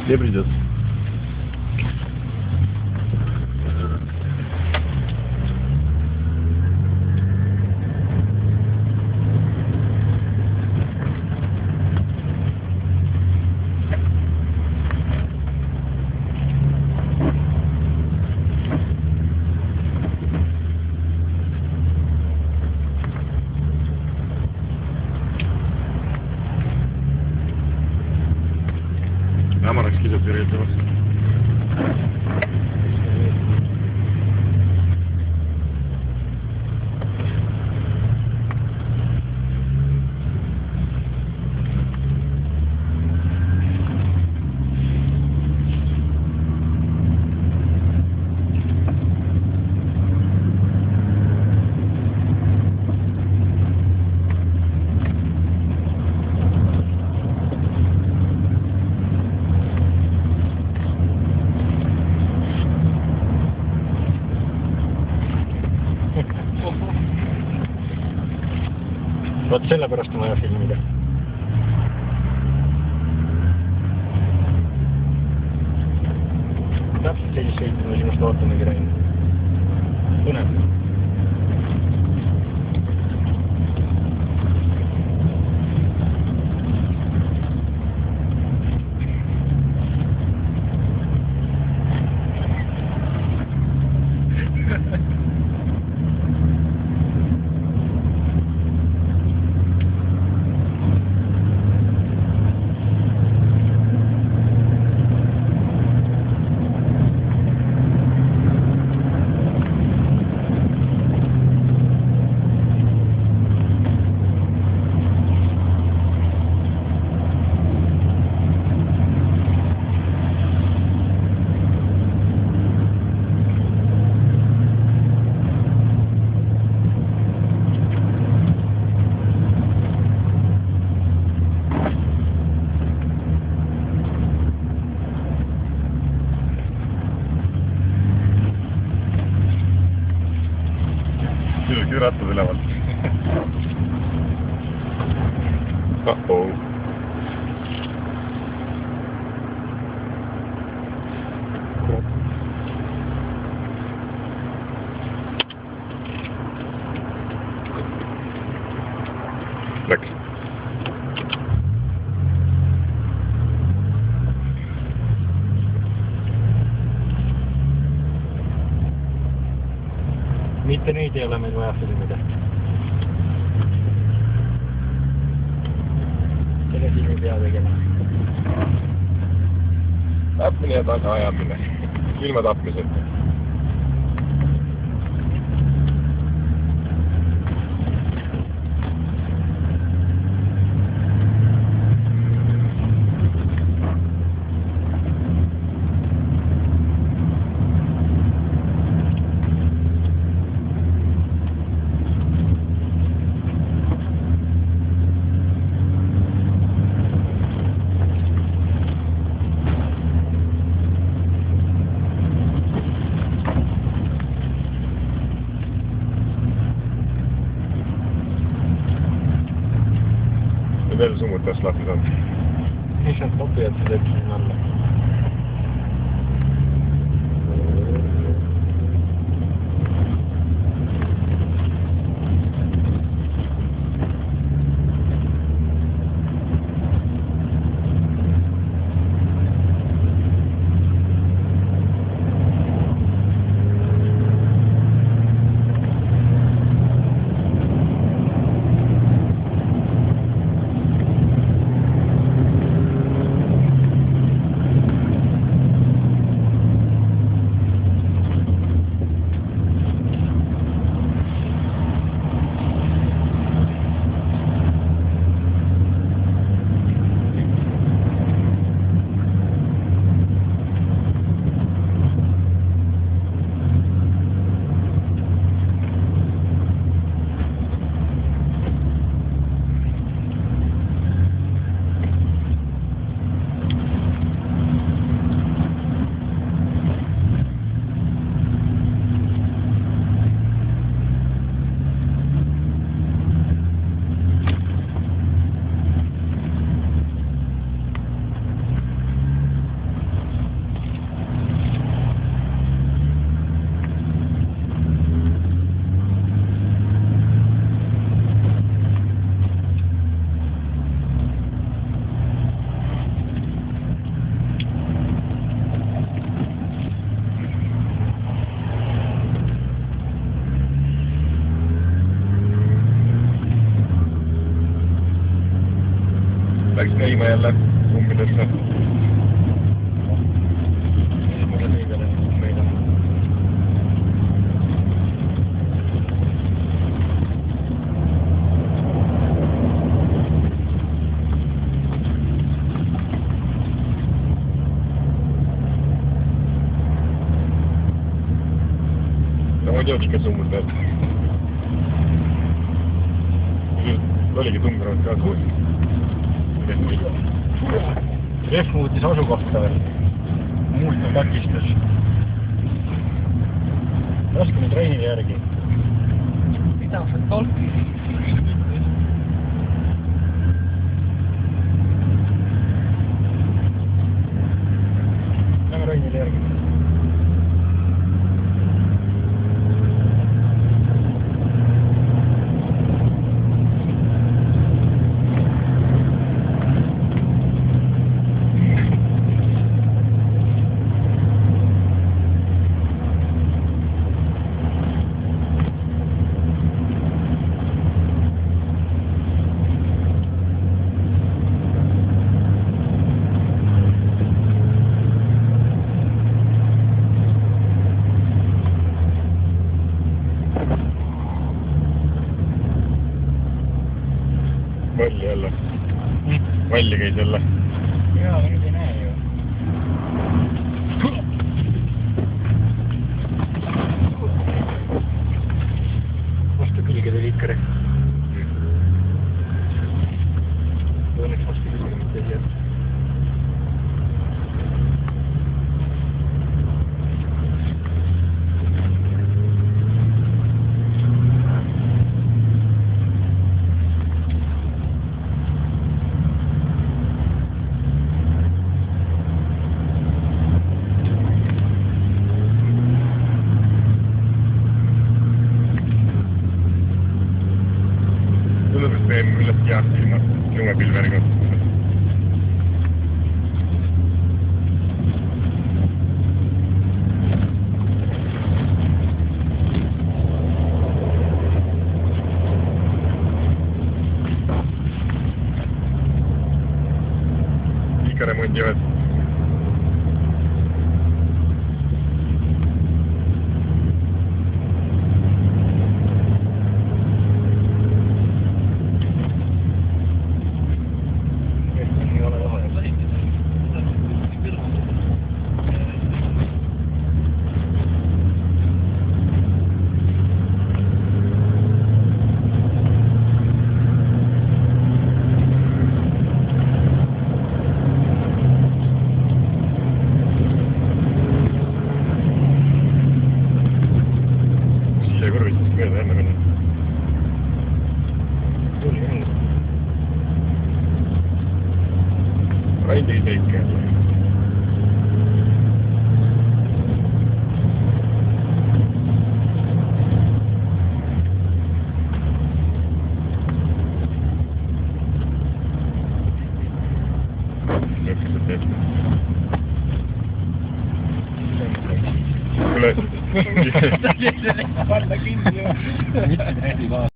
Где придется? Амарок скидывает перед вас. Vot sellepärast on vaja filmida. Täpselt sellist sõitu me sinust ootamegi Rain. Põnev. Ilusti rattad üleval. Uh-oh. Läks. Mitte neid ei ole meil vaja filmida. Selle filmi pea tegema. Tapmine ja tagaajamine. Ilma tapmiseta. Veel summutas lahti saanud. Mis nad kopivad seda siin alla? käima jälle kummidesse. Mulle tõi peale kummeid on. Sama девочка summutad. Oligi tumbravad ka suur. Rehv muutis asukohta veel. Muult on takistus. Laske nüüd Reinile järgi. Mida sa tolki? Lähme Reinile järgi. Valli jälle. Valli käis jälle. Jaa, aga nüüd ei näe ju. Vastu külge tuli ikka rehv. Õnneks vastu külge mitte ei jää. Teen millestki heast ilmast lumepilveri kasutada. Ikka remondivad. Mööda enne minna. Tuli enne. Raid ei teik jälle. Lõppised teed. Kuule. Panna kinni ju. Mitte näidi vaata.